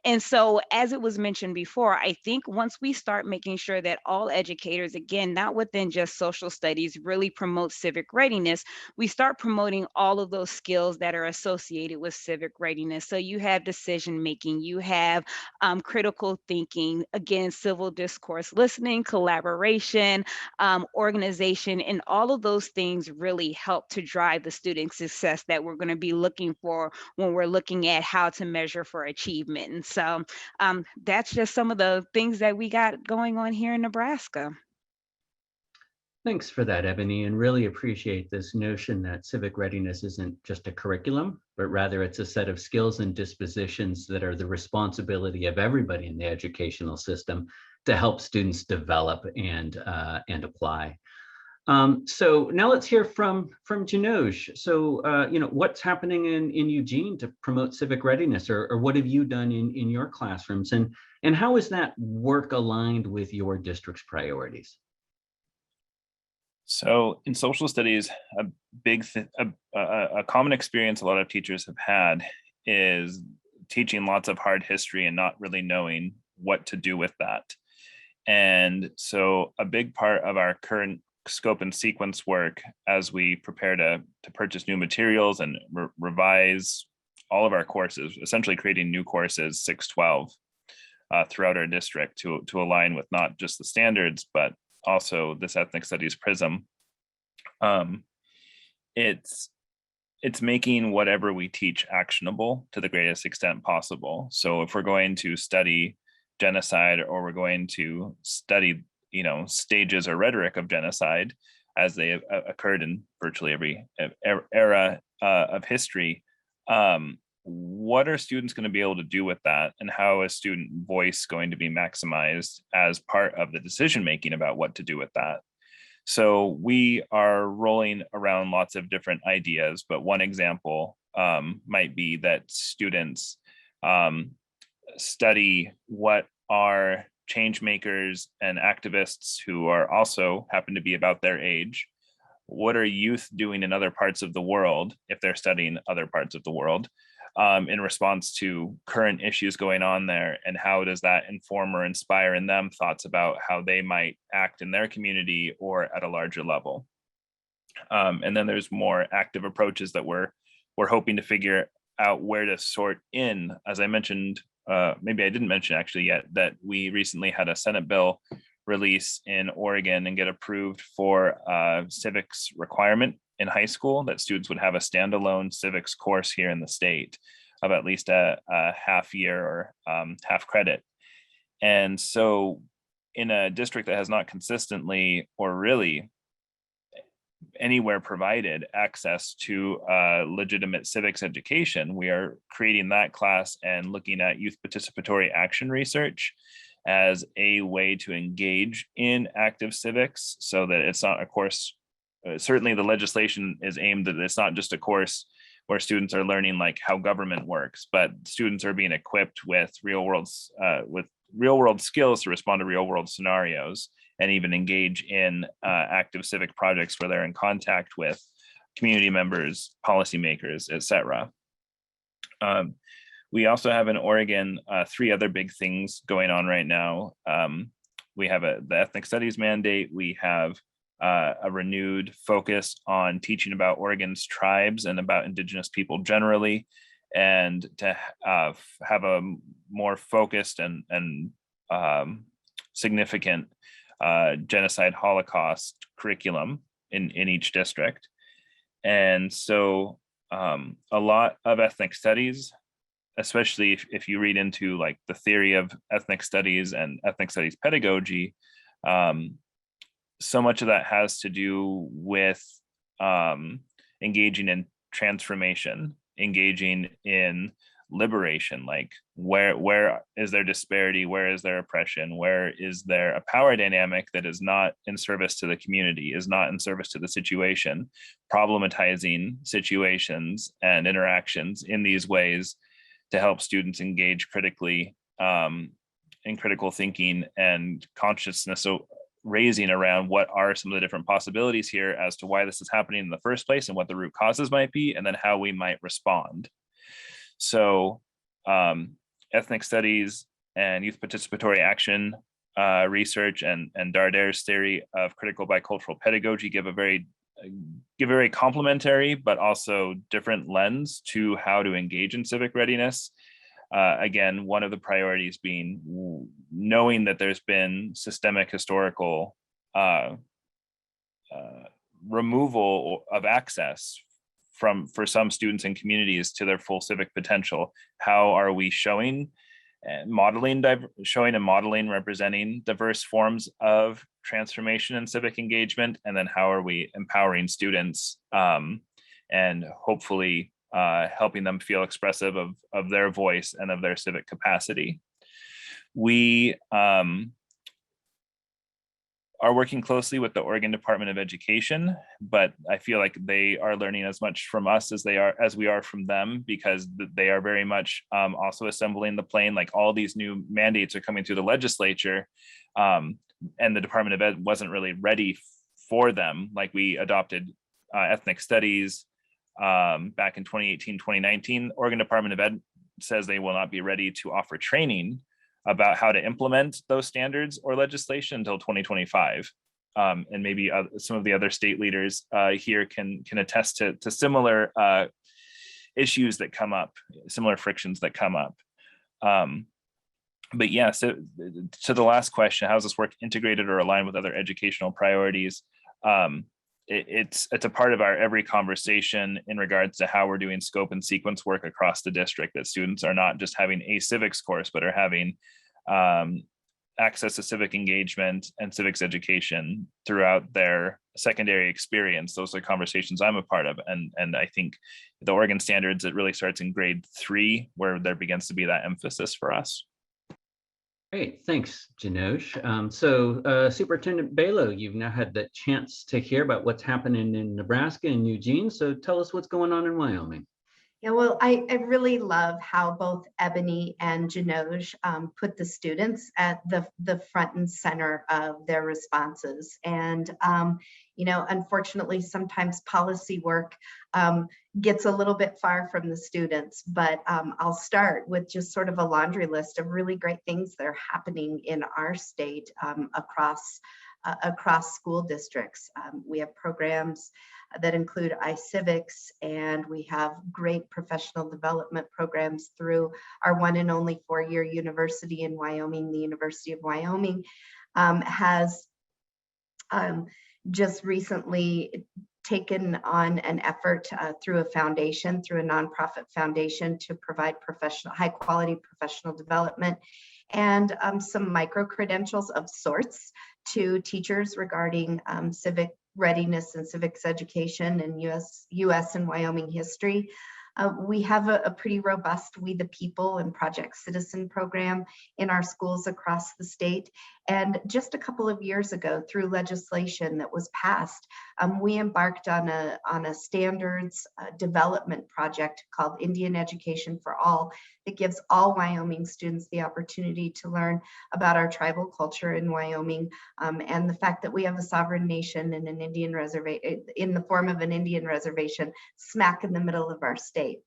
And so, as it was mentioned before, I think once we start making sure that all educators, again, not within just social studies, really promote civic readiness, we start promoting all of those skills that are associated with civic readiness. So you have decision making, you have critical thinking, again, civil discourse listening, collaboration, organization, and all of those things really help to drive the student success that we're going to be looking for when we're looking at how to measure for achievement. And so that's just some of the things that we got going on here in Nebraska. Thanks for that, Ebony, and really appreciate this notion that civic readiness isn't just a curriculum, but rather it's a set of skills and dispositions that are the responsibility of everybody in the educational system to help students develop and apply. So now let's hear from Janosh. So, what's happening in Eugene to promote civic readiness, or what have you done in your classrooms, and how is that work aligned with your district's priorities? So in social studies, a common experience a lot of teachers have had is teaching lots of hard history and not really knowing what to do with that. And so a big part of our current scope and sequence work as we prepare to purchase new materials and revise all of our courses, essentially creating new courses 612 throughout our district to align with not just the standards, but also this ethnic studies prism. It's making whatever we teach actionable to the greatest extent possible. So if we're going to study genocide, or we're going to study, stages or rhetoric of genocide as they have occurred in virtually every era of history, what are students going to be able to do with that, and how is student voice going to be maximized as part of the decision making about what to do with that? So we are rolling around lots of different ideas, but one example might be that students study what are change makers and activists who are also happen to be about their age. What are youth doing in other parts of the world if they're studying other parts of the world in response to current issues going on there, and how does that inform or inspire in them thoughts about how they might act in their community or at a larger level. And then there's more active approaches that we're hoping to figure out where to sort in. As I mentioned, maybe I didn't mention actually yet, that we recently had a Senate bill release in Oregon and get approved for civics requirement in high school, that students would have a standalone civics course here in the state of at least a half year or half credit. And so in a district that has not consistently or really anywhere provided access to legitimate civics education, we are creating that class and looking at youth participatory action research as a way to engage in active civics, so that it's not a course. Certainly the legislation is aimed that it's not just a course where students are learning like how government works, but students are being equipped with real world skills to respond to real world scenarios, and even engage in active civic projects where they're in contact with community members, policymakers, etc. We also have in Oregon 3 other big things going on right now. We have the ethnic studies mandate. We have a renewed focus on teaching about Oregon's tribes and about Indigenous people generally, and to have a more focused and significant genocide Holocaust curriculum in each district. And so a lot of ethnic studies, especially if you read into like the theory of ethnic studies and ethnic studies pedagogy, so much of that has to do with engaging in transformation, engaging in liberation, like where is there disparity, where is there oppression, where is there a power dynamic that is not in service to the community, is not in service to the situation, problematizing situations and interactions in these ways to help students engage critically in critical thinking and consciousness raising around what are some of the different possibilities here as to why this is happening in the first place and what the root causes might be, and then how we might respond. So ethnic studies and youth participatory action research and Darder's theory of critical bicultural pedagogy give a very complementary but also different lens to how to engage in civic readiness. Again, one of the priorities being knowing that there's been systemic historical removal of access for some students and communities to their full civic potential. How are we showing and modeling, representing diverse forms of transformation and civic engagement? And then how are we empowering students and hopefully helping them feel expressive of their voice and of their civic capacity? We are working closely with the Oregon Department of Education, but I feel like they are learning as much from us as we are from them, because they are very much also assembling the plane. Like all these new mandates are coming through the legislature, and the Department of Ed wasn't really ready for them. Like we adopted ethnic studies back in 2018, 2019. Oregon Department of Ed says they will not be ready to offer training about how to implement those standards or legislation until 2025. And maybe some of the other state leaders here can attest to similar issues that come up, similar frictions that come up. But yeah, so to the last question, how does this work integrated or aligned with other educational priorities? It's a part of our every conversation in regards to how we're doing scope and sequence work across the district, that students are not just having a civics course, but are having access to civic engagement and civics education throughout their secondary experience. Those are conversations I'm a part of. And I think the Oregon standards, it really starts in grade 3, where there begins to be that emphasis for us. Great, thanks, Janosh. Superintendent Balo, you've now had the chance to hear about what's happening in Nebraska and Eugene. So tell us what's going on in Wyoming. Yeah, well, I really love how both Ebony and Janosh put the students at the front and center of their responses. And, you know, unfortunately, sometimes policy work gets a little bit far from the students, but I'll start with just sort of a laundry list of really great things that are happening in our state across school districts. We have programs that include iCivics, and we have great professional development programs through our one and only four-year university in Wyoming. The University of Wyoming has just recently taken on an effort through a foundation, through a nonprofit foundation, to provide high quality professional development and some micro credentials of sorts to teachers regarding civic readiness and civics education and US and Wyoming history. We have a pretty robust We the People and Project Citizen program in our schools across the state. And just a couple of years ago, through legislation that was passed, we embarked on a standards development project called Indian Education for All that gives all Wyoming students the opportunity to learn about our tribal culture in Wyoming and the fact that we have a sovereign nation and an Indian reservation in the form of an Indian reservation smack in the middle of our state.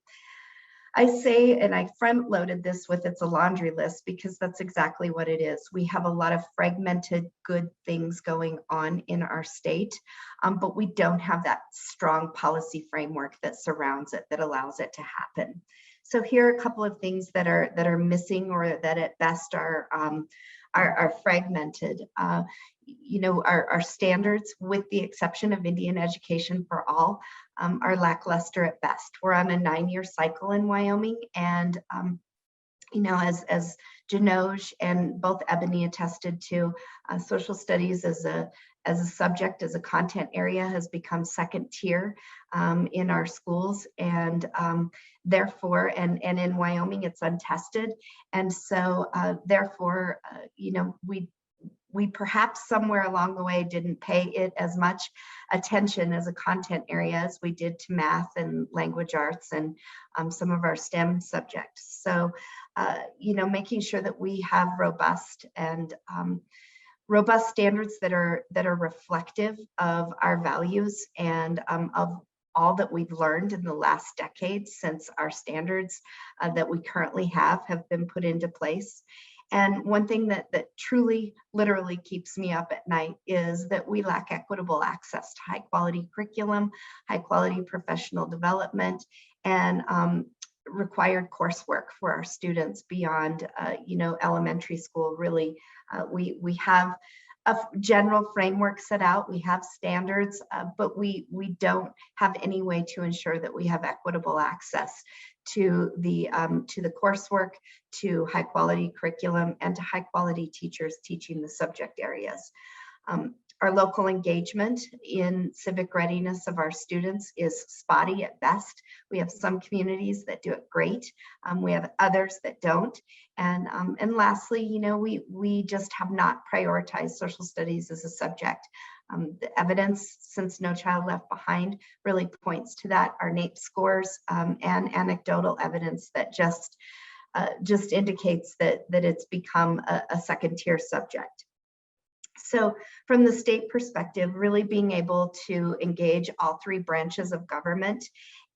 I say, and I front loaded this with it's a laundry list because that's exactly what it is. We have a lot of fragmented good things going on in our state, but we don't have that strong policy framework that surrounds it, that allows it to happen. So here are a couple of things that are missing or that at best are fragmented. You know, our standards, with the exception of Indian Education for All, are lackluster at best. We're on a 9-year cycle in Wyoming, and you know, as Janosh and both Ebony attested to, social studies as a subject, as a content area, has become second tier in our schools, and therefore, and in Wyoming, it's untested, and so therefore, you know, we perhaps somewhere along the way didn't pay it as much attention as a content area as we did to math and language arts and some of our STEM subjects. So, you know, making sure that we have robust standards that are reflective of our values and of all that we've learned in the last decade since our standards that we currently have been put into place. And one thing that truly, literally keeps me up at night is that we lack equitable access to high quality curriculum, high quality professional development, and required coursework for our students beyond, you know, elementary school. Really, we have a general framework set out, we have standards, but we don't have any way to ensure that we have equitable access to the coursework, to high quality curriculum, and to high quality teachers teaching the subject areas. Our local engagement in civic readiness of our students is spotty at best. We have some communities that do it great. We have others that don't. And lastly, you know, we just have not prioritized social studies as a subject. The evidence since No Child Left Behind really points to that. Our NAEP scores and anecdotal evidence that just indicates that it's become a second tier subject. So from the state perspective, really being able to engage all three branches of government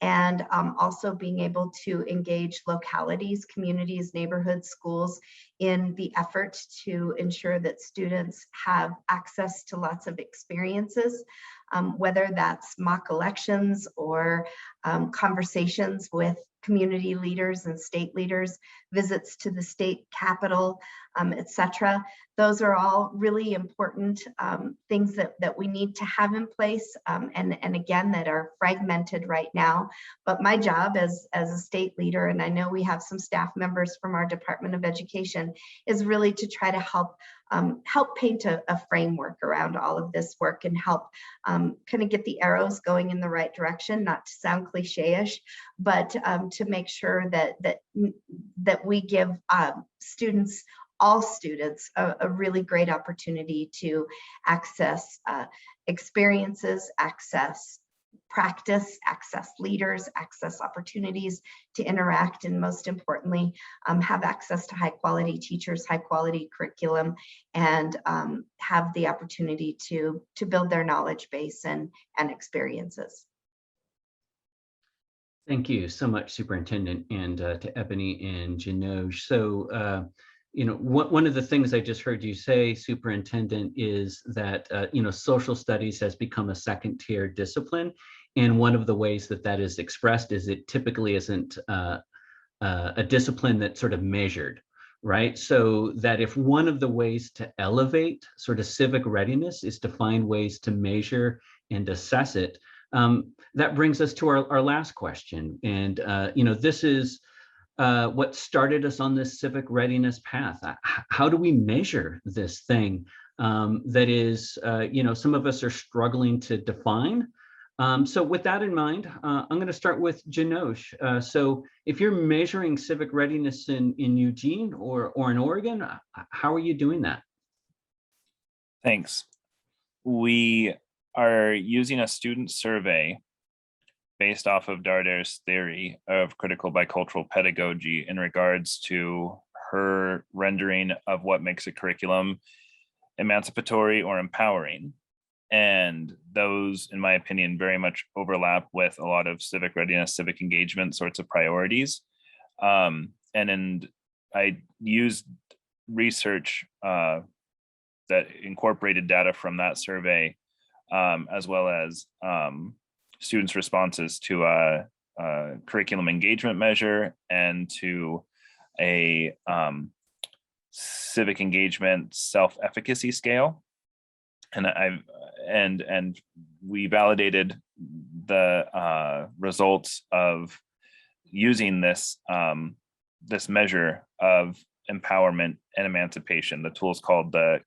and also being able to engage localities, communities, neighborhoods, schools in the effort to ensure that students have access to lots of experiences, whether that's mock elections or conversations with community leaders and state leaders, visits to the state capitol, etc. Those are all really important things that we need to have in place, and again, that are fragmented right now. But my job as a state leader, and I know we have some staff members from our Department of Education, is really to try to help paint a framework around all of this work and help kind of get the arrows going in the right direction, not to sound cliche-ish, but to make sure that we give students all students a really great opportunity to access experiences, access practice, access leaders, access opportunities to interact, and most importantly, have access to high quality teachers, high quality curriculum, and have the opportunity to build their knowledge base and experiences. Thank you so much, Superintendent, and to Ebony and Janosh. So, you know, one of the things I just heard you say, Superintendent, is that, you know, social studies has become a second-tier discipline. And one of the ways that that is expressed is it typically isn't a discipline that's sort of measured, right? So that if one of the ways to elevate sort of civic readiness is to find ways to measure and assess it, that brings us to our last question. And, you know, this is what started us on this civic readiness path. How do we measure this thing that is, you know, some of us are struggling to define? So with that in mind, I'm going to start with Janosh. So if you're measuring civic readiness in Eugene or in Oregon, how are you doing that? Thanks. We are using a student survey based off of Darder's theory of critical bicultural pedagogy in regards to her rendering of what makes a curriculum emancipatory or empowering. And those, in my opinion, very much overlap with a lot of civic readiness, civic engagement sorts of priorities. And I used research that incorporated data from that survey, as well as students' responses to a curriculum engagement measure and to a civic engagement self-efficacy scale. And we validated the results of using this this measure of empowerment and emancipation. The tool is called the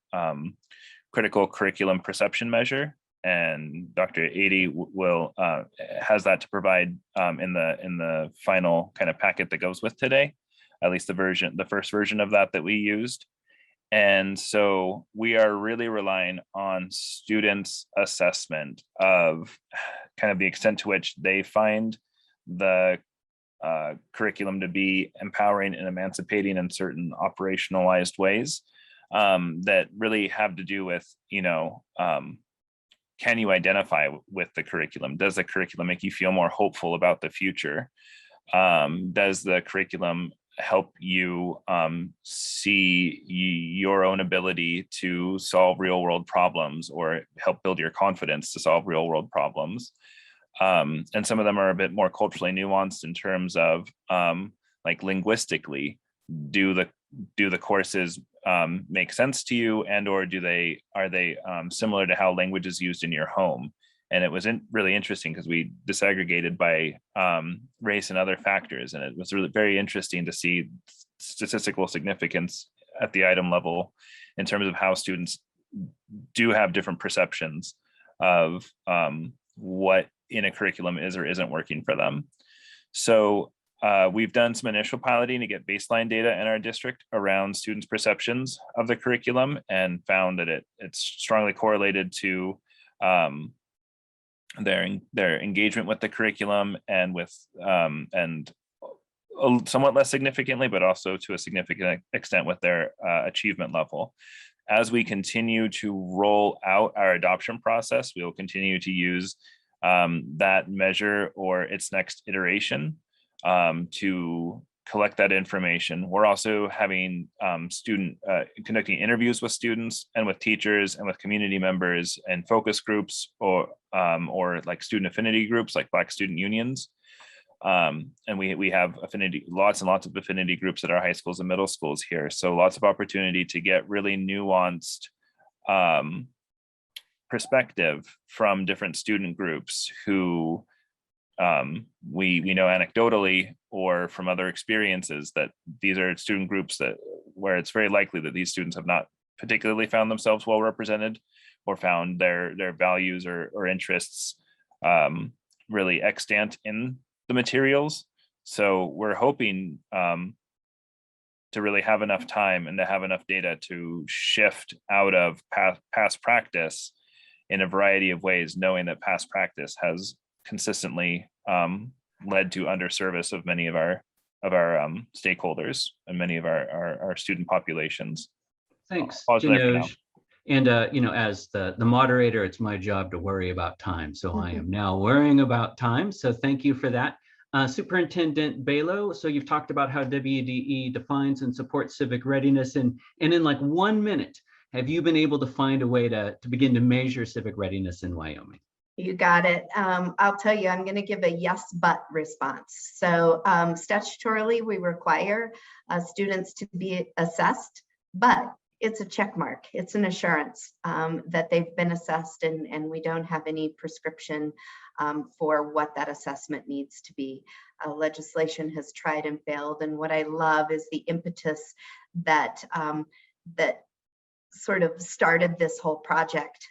critical curriculum perception measure, and Dr. Ady will has that to provide in the final kind of packet that goes with today, at least the first version of that we used. And so we are really relying on students' assessment of kind of the extent to which they find the curriculum to be empowering and emancipating in certain operationalized ways that really have to do with, you know, can you identify with the curriculum? Does the curriculum make you feel more hopeful about the future? Does the curriculum help you see your own ability to solve real world problems, or help build your confidence to solve real world problems? And some of them are a bit more culturally nuanced in terms of like linguistically, do the courses make sense to you, and or are they similar to how language is used in your home? And it was really interesting because we disaggregated by race and other factors. And it was really very interesting to see statistical significance at the item level in terms of how students do have different perceptions of what in a curriculum is or isn't working for them. So we've done some initial piloting to get baseline data in our district around students' perceptions of the curriculum, and found that it's strongly correlated to their engagement with the curriculum, and with and somewhat less significantly, but also to a significant extent with their achievement level. As we continue to roll out our adoption process, we will continue to use that measure or its next iteration to collect that information. We're also having conducting interviews with students and with teachers and with community members and focus groups, or like student affinity groups like Black student unions. And we have lots and lots of affinity groups at our high schools and middle schools here. So lots of opportunity to get really nuanced perspective from different student groups who we know anecdotally or from other experiences that these are student groups where it's very likely that these students have not particularly found themselves well represented, or found their values or interests really extant in the materials. So we're hoping to really have enough time and to have enough data to shift out of past practice in a variety of ways, knowing that past practice has consistently led to underservice of many of our stakeholders and many of our student populations. Thanks, Pause there for now. Janosh. And as the moderator, it's my job to worry about time. So I am now worrying about time. So thank you for that. Superintendent Balboa, so you've talked about how WDE defines and supports civic readiness. And in like 1 minute, have you been able to find a way to begin to measure civic readiness in Wyoming? You got it. I'll tell you, I'm going to give a yes, but response. So statutorily, we require students to be assessed, but it's a check mark. It's an assurance that they've been assessed, and we don't have any prescription for what that assessment needs to be. Legislation has tried and failed, and what I love is the impetus that that sort of started this whole project.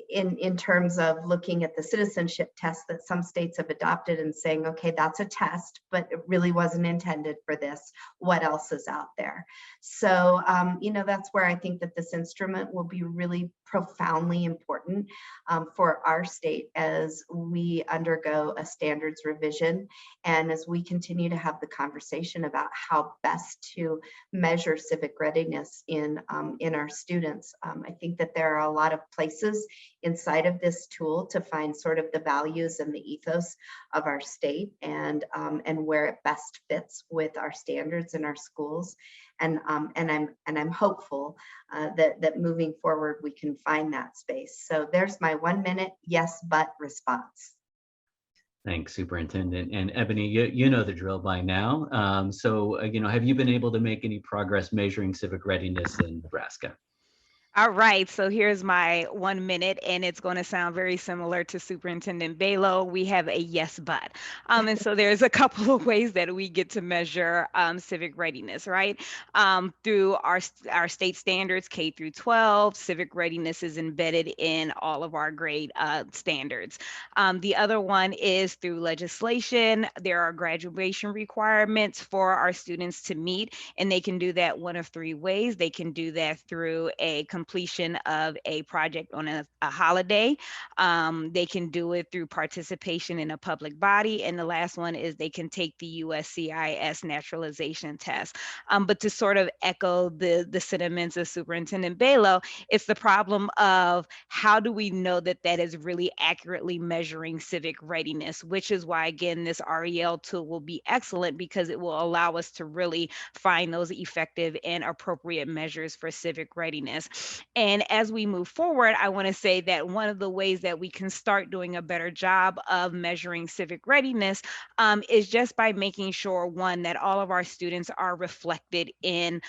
In terms of looking at the citizenship test that some states have adopted and saying, okay, that's a test, but it really wasn't intended for this. What else is out there? So, that's where I think that this instrument will be really profoundly important for our state as we undergo a standards revision and as we continue to have the conversation about how best to measure civic readiness in our students. I think that there are a lot of places inside of this tool to find sort of the values and the ethos of our state and where it best fits with our standards in our schools. And I'm hopeful that moving forward we can find that space. So there's my 1 minute yes but response. Thanks, Superintendent. And Ebony, you know the drill by now. So have you been able to make any progress measuring civic readiness in Nebraska? All right, so here's my 1 minute, and it's going to sound very similar to Superintendent Balboa. We have a yes, but. And so there's a couple of ways that we get to measure civic readiness, right? Through our state standards, K through 12, civic readiness is embedded in all of our grade standards. The other one is through legislation. There are graduation requirements for our students to meet, and they can do that one of three ways. They can do that through a completion of a project on a holiday. They can do it through participation in a public body. And the last one is they can take the USCIS naturalization test. But to sort of echo the sentiments of Superintendent Balboa, it's the problem of how do we know that that is really accurately measuring civic readiness, which is why, again, this REL tool will be excellent because it will allow us to really find those effective and appropriate measures for civic readiness. And as we move forward, I want to say that one of the ways that we can start doing a better job of measuring civic readiness is just by making sure, one, that all of our students are reflected in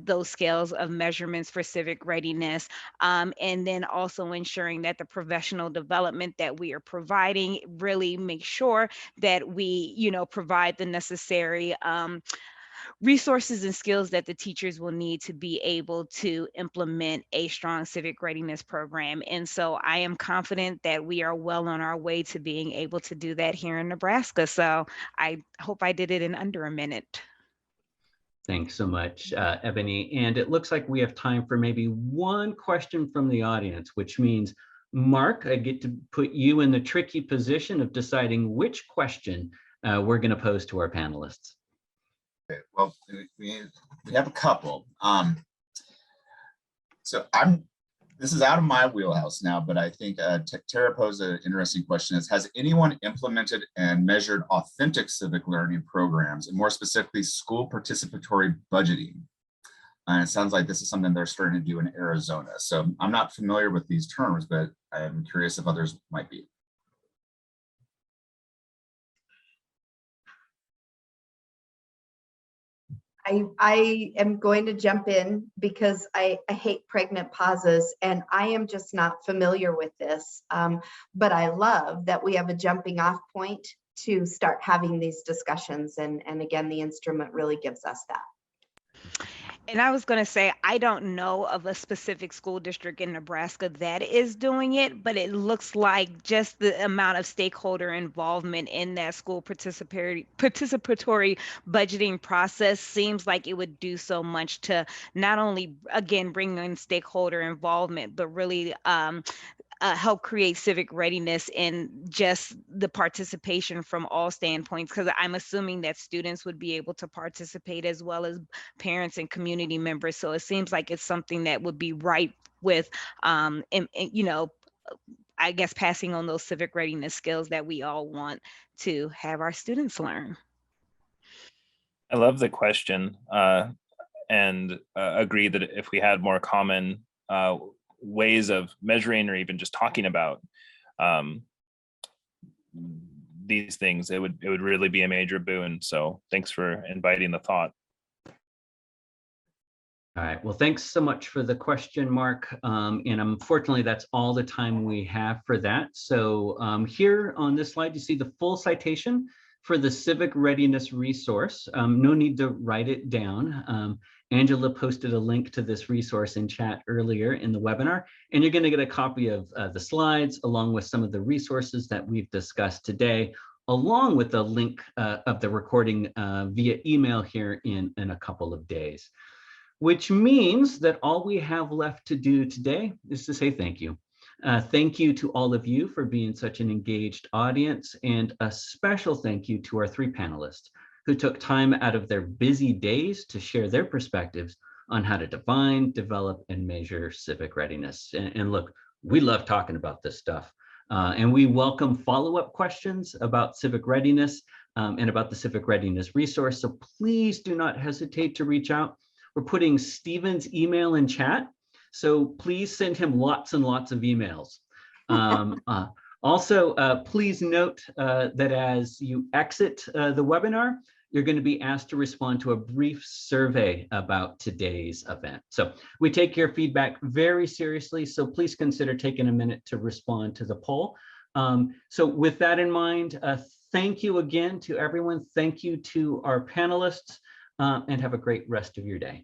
those scales of measurements for civic readiness, and then also ensuring that the professional development that we are providing really make sure that we, provide the necessary resources and skills that the teachers will need to be able to implement a strong civic readiness program. And so I am confident that we are well on our way to being able to do that here in Nebraska. So I hope I did it in under a minute. Thanks so much, Ebony. And it looks like we have time for maybe one question from the audience, which means, Mark, I get to put you in the tricky position of deciding which question we're going to pose to our panelists. Okay, well, we have a couple. So this is out of my wheelhouse now, but I think Tara posed an interesting question: has anyone implemented and measured authentic civic learning programs, and more specifically, school participatory budgeting? And it sounds like this is something they're starting to do in Arizona. So I'm not familiar with these terms, but I'm curious if others might be. I am going to jump in because I hate pregnant pauses, and I am just not familiar with this. But I love that we have a jumping off point to start having these discussions. And again, the instrument really gives us that. And I was going to say, I don't know of a specific school district in Nebraska that is doing it, but it looks like just the amount of stakeholder involvement in that school participatory budgeting process seems like it would do so much to not only, again, bring in stakeholder involvement, but really help create civic readiness in just the participation from all standpoints, because I'm assuming that students would be able to participate as well as parents and community members. So it seems like it's something that would be right with, you know, I guess passing on those civic readiness skills that we all want to have our students learn. I love the question, and agree that if we had more common ways of measuring or even just talking about these things, it would really be a major boon. So thanks for inviting the thought. All right, well, thanks so much for the question, Mark. And unfortunately, that's all the time we have for that. So here on this slide, you see the full citation for the Civic Readiness resource. No need to write it down. Angela posted a link to this resource in chat earlier in the webinar, and you're going to get a copy of the slides along with some of the resources that we've discussed today, along with the link of the recording via email here in a couple of days. Which means that all we have left to do today is to say thank you. Thank you to all of you for being such an engaged audience, and a special thank you to our three panelists who took time out of their busy days to share their perspectives on how to define, develop, and measure civic readiness. And look, we love talking about this stuff. And we welcome follow-up questions about civic readiness and about the Civic Readiness resource. So please do not hesitate to reach out. We're putting Stephen's email in chat, so please send him lots and lots of emails. Also, please note that as you exit the webinar, you're going to be asked to respond to a brief survey about today's event. So we take your feedback very seriously, so please consider taking a minute to respond to the poll. So with that in mind, thank you again to everyone. Thank you to our panelists, and have a great rest of your day.